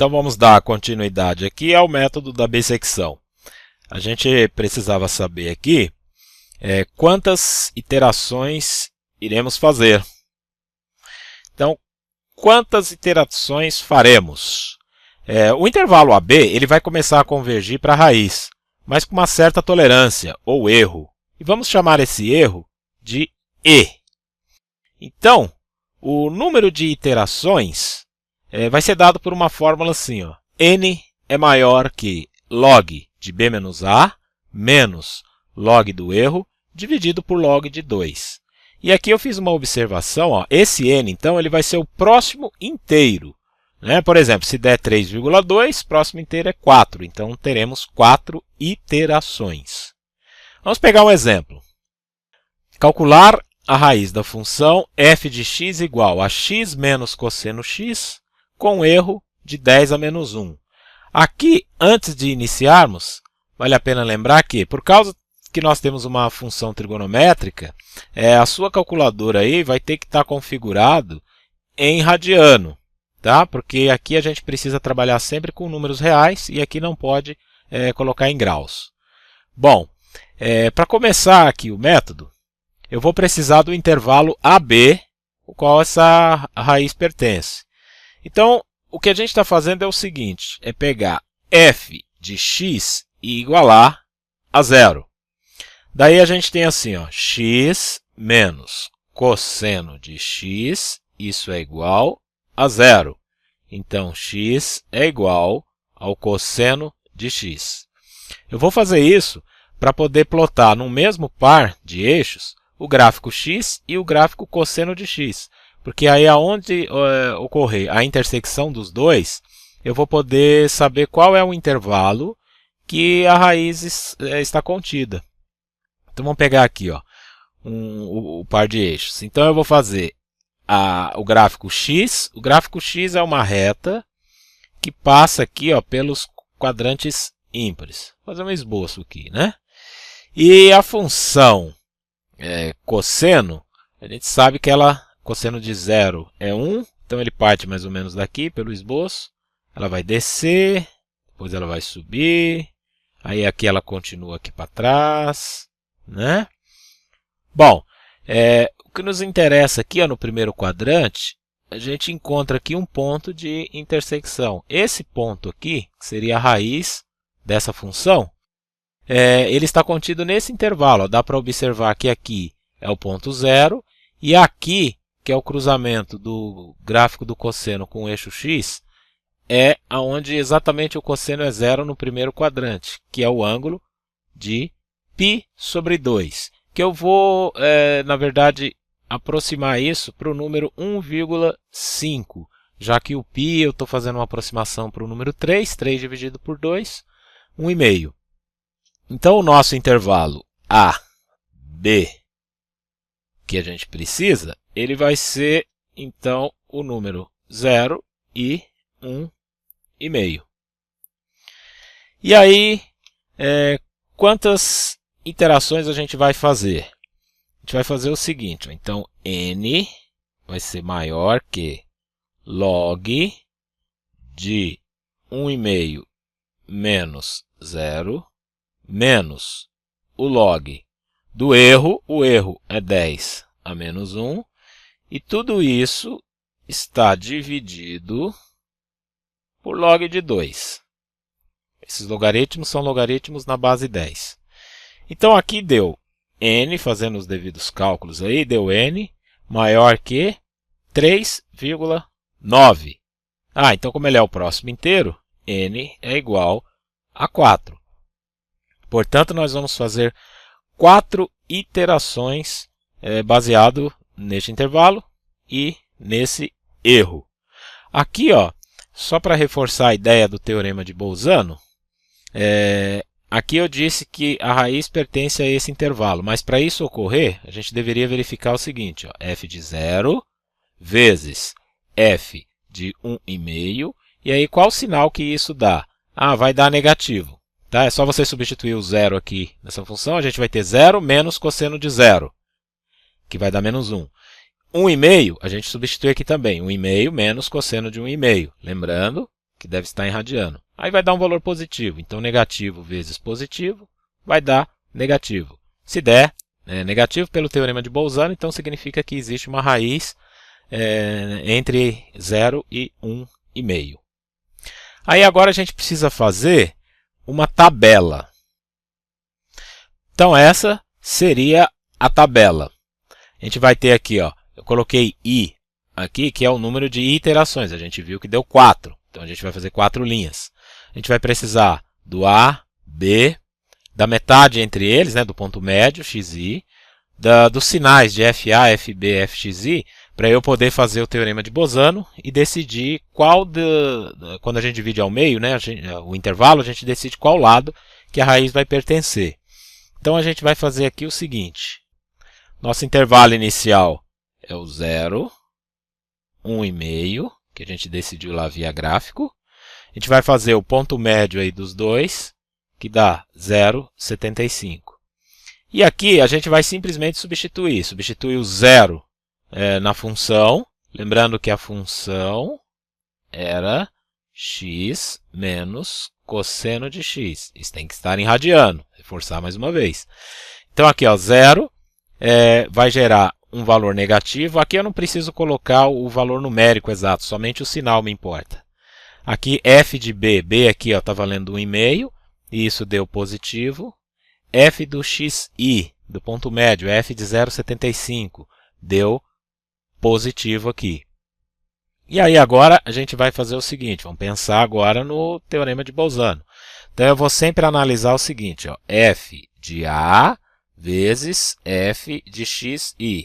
Então vamos dar continuidade aqui ao método da bissecção. A gente precisava saber aqui quantas iterações iremos fazer. Então, quantas iterações faremos? O intervalo AB ele vai começar a convergir para a raiz, mas com uma certa tolerância, ou erro. E vamos chamar esse erro de E. Então, o número de iterações vai ser dado por uma fórmula assim, ó. N é maior que log de B menos A menos log do erro dividido por log de 2. E aqui eu fiz uma observação, ó. Esse N, então, ele vai ser o próximo inteiro. Por exemplo, se der 3,2, próximo inteiro é 4. Então, teremos 4 iterações. Vamos pegar um exemplo. Calcular a raiz da função f de x igual a x menos cosseno x com erro de 10 a menos 1. Aqui, antes de iniciarmos, vale a pena lembrar que, por causa que nós temos uma função trigonométrica, a sua calculadora aí vai ter que estar configurado em radiano, tá? Porque aqui a gente precisa trabalhar sempre com números reais e aqui não pode colocar em graus. Bom, para começar aqui o método, eu vou precisar do intervalo AB, o qual essa raiz pertence. Então, o que a gente está fazendo é o seguinte, é pegar f de x e igualar a zero. Daí a gente tem assim, ó, x menos cosseno de x, isso é igual a zero. Então, x é igual ao cosseno de x. Eu vou fazer isso para poder plotar no mesmo par de eixos o gráfico x e o gráfico cosseno de x. Porque aí aonde ocorrer a intersecção dos dois, eu vou poder saber qual é o intervalo que a raiz está contida. Então vamos pegar aqui, ó, o par de eixos. Então eu vou fazer o gráfico x. O gráfico x é uma reta que passa aqui, ó, pelos quadrantes ímpares. Vou fazer um esboço aqui, né? E a função cosseno, a gente sabe que cosseno de 0 é 1, então ele parte mais ou menos daqui pelo esboço. Ela vai descer, depois ela vai subir, aí aqui ela continua aqui para trás, né? Bom, o que nos interessa aqui, ó, no primeiro quadrante, a gente encontra aqui um ponto de intersecção. Esse ponto aqui, que seria a raiz dessa função, ele está contido nesse intervalo. Ó. Dá para observar que aqui é o ponto 0 e aqui, que é o cruzamento do gráfico do cosseno com o eixo x, é onde exatamente o cosseno é 0 no primeiro quadrante, que é o ângulo de π sobre 2. Que eu vou, na verdade, aproximar isso para o número 1,5, já que o π eu estou fazendo uma aproximação para o número 3, 3 dividido por 2, 1,5. Então, o nosso intervalo A, B, que a gente precisa, ele vai ser, então, o número 0 e 1,5. E aí, quantas iterações a gente vai fazer? A gente vai fazer o seguinte, ó, então, n vai ser maior que log de 1,5 menos 0, menos o log do erro, o erro é 10 a menos 1, e tudo isso está dividido por log de 2. Esses logaritmos são logaritmos na base 10. Então aqui deu n, fazendo os devidos cálculos aí, deu n maior que 3,9. Então como ele é o próximo inteiro, n é igual a 4. Portanto, nós vamos fazer 4 iterações baseado neste intervalo e nesse erro. Aqui, ó, só para reforçar a ideia do teorema de Bolzano, aqui eu disse que a raiz pertence a esse intervalo, mas para isso ocorrer, a gente deveria verificar o seguinte, ó, f de 0 vezes f de 1,5, e aí qual sinal que isso dá? Vai dar negativo. Tá? É só você substituir o 0 aqui nessa função, a gente vai ter 0 menos cosseno de 0, que vai dar menos 1. 1,5, a gente substitui aqui também, 1,5 menos cosseno de 1,5. Lembrando que deve estar em radiano. Aí vai dar um valor positivo. Então, negativo vezes positivo vai dar negativo. Se der negativo pelo teorema de Bolzano, então significa que existe uma raiz entre 0 e 1,5. Aí agora a gente precisa fazer uma tabela. Então essa seria a tabela. A gente vai ter aqui, ó, eu coloquei I aqui, que é o número de iterações. A gente viu que deu 4. Então a gente vai fazer 4 linhas. A gente vai precisar do A, B, da metade entre eles, do ponto médio, xi, dos sinais de FA, FB, FXI, para eu poder fazer o teorema de Bolzano e decidir qual, quando a gente divide ao meio, o intervalo, a gente decide qual lado que a raiz vai pertencer. Então a gente vai fazer aqui o seguinte. Nosso intervalo inicial é o 0, 1,5, que a gente decidiu lá via gráfico. A gente vai fazer o ponto médio aí dos dois, que dá 0,75. E aqui a gente vai simplesmente substituir. Substituir o 0 na função. Lembrando que a função era x menos cosseno de x. Isso tem que estar em radiano. Reforçar mais uma vez. Então aqui, ó, 0 vai gerar um valor negativo. Aqui eu não preciso colocar o valor numérico exato, somente o sinal me importa. Aqui f de b, b aqui está valendo 1,5, e isso deu positivo. F do xi, do ponto médio, f de 0,75, deu positivo aqui. E aí agora a gente vai fazer o seguinte, vamos pensar agora no teorema de Bolzano. Então eu vou sempre analisar o seguinte, ó, f de a vezes f de xi.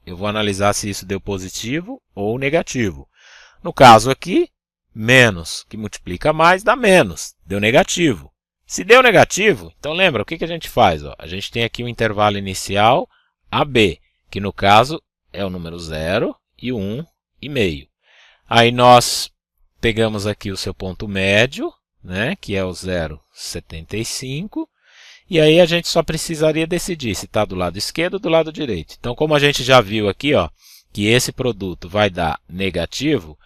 Eu vou analisar se isso deu positivo ou negativo. No caso aqui, menos que multiplica mais dá menos, deu negativo. Se deu negativo, então lembra, o que a gente faz? Ó? A gente tem aqui o intervalo inicial AB, que no caso é o número 0 e o 1,5. Aí nós pegamos aqui o seu ponto médio, que é o 0,75, e aí a gente só precisaria decidir se está do lado esquerdo ou do lado direito. Então, como a gente já viu aqui, ó, que esse produto vai dar negativo,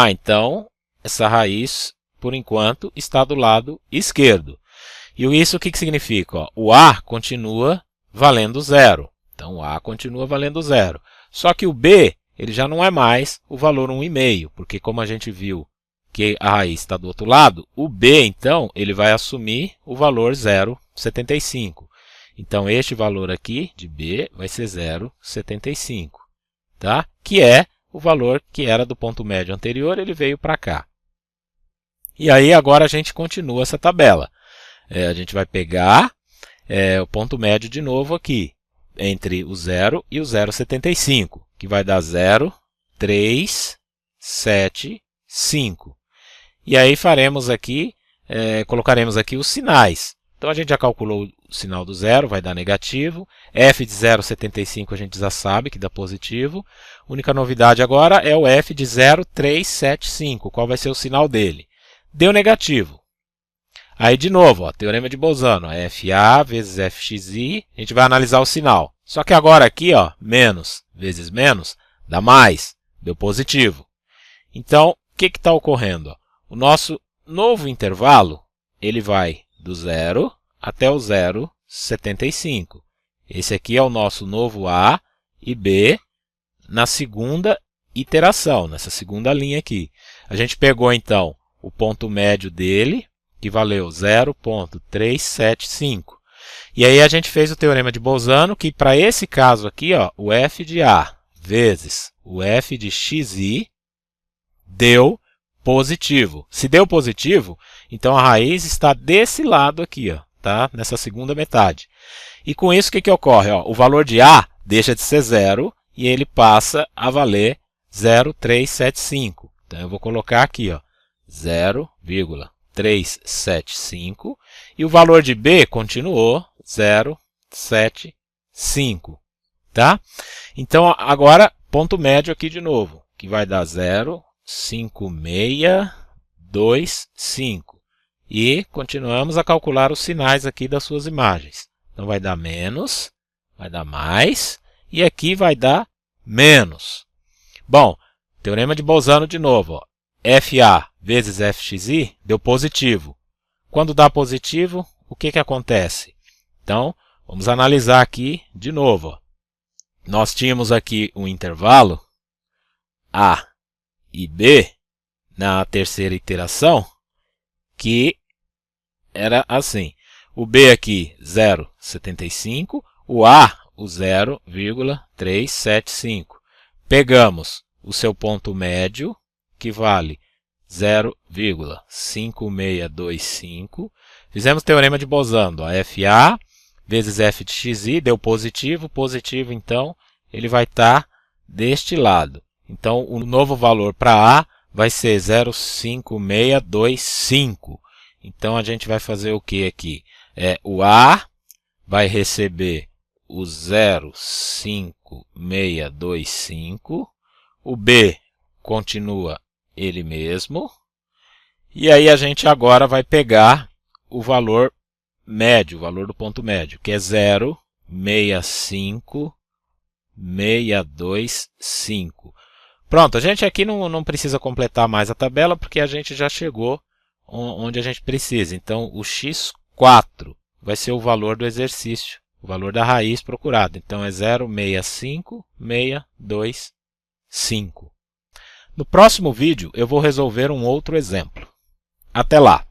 então essa raiz, por enquanto, está do lado esquerdo. E isso o que significa? Ó, o A continua valendo 0. Então, o A continua valendo 0. Só que o B ele já não é mais o valor 1,5, porque como a gente viu que a raiz está do outro lado, o B, então, ele vai assumir o valor 0,75. Então, este valor aqui de B vai ser 0,75, tá? Que é o valor que era do ponto médio anterior, ele veio para cá. E aí, agora a gente continua essa tabela. A gente vai pegar o ponto médio de novo aqui, entre o 0 e o 0,75, que vai dar 0,375. E aí faremos aqui, colocaremos aqui os sinais. Então a gente já calculou o sinal do 0, vai dar negativo. F de 0,75 a gente já sabe que dá positivo. A única novidade agora é o F de 0,375. Qual vai ser o sinal dele? Deu negativo. Aí de novo, ó, teorema de Bolzano, FA vezes FXI, a gente vai analisar o sinal. Só que agora aqui, ó, menos vezes menos dá mais, deu positivo. Então, o que está ocorrendo? O nosso novo intervalo, ele vai do 0 até o 0,75. Esse aqui é o nosso novo A e B na segunda iteração, nessa segunda linha aqui. A gente pegou então o ponto médio dele, que valeu 0,375. E aí a gente fez o teorema de Bolzano, que para esse caso aqui, ó, o f de A vezes o f de xi deu positivo. Se deu positivo, então a raiz está desse lado aqui, ó, tá? Nessa segunda metade. E com isso, o que ocorre? Ó, o valor de A deixa de ser 0 e ele passa a valer 0,375. Então eu vou colocar aqui, ó, 0,375 e o valor de B continuou 0,75, tá? Então agora ponto médio aqui de novo, que vai dar 0,5625 e continuamos a calcular os sinais aqui das suas imagens. Então vai dar menos, vai dar mais e aqui vai dar menos. Bom, teorema de Bolzano de novo, ó. FA vezes FXI deu positivo. Quando dá positivo, o que acontece? Então, vamos analisar aqui de novo. Ó. Nós tínhamos aqui um intervalo A e B na terceira iteração, que era assim. O B aqui, 0,75, o A, o 0,375. Pegamos o seu ponto médio, que vale 0,5625. Fizemos o teorema de Bosando. A FA vezes F de XI deu positivo. Positivo, então, ele vai estar deste lado. Então, o novo valor para A vai ser 0,5625. Então, a gente vai fazer o que aqui? O A vai receber o 0,5625. O B continua ele mesmo. E aí a gente agora vai pegar o valor médio, o valor do ponto médio, que é 0,65625. Pronto, a gente aqui não precisa completar mais a tabela, porque a gente já chegou onde a gente precisa. Então, o x4 vai ser o valor do exercício, o valor da raiz procurada. Então, é 0,65625. No próximo vídeo, eu vou resolver um outro exemplo. Até lá!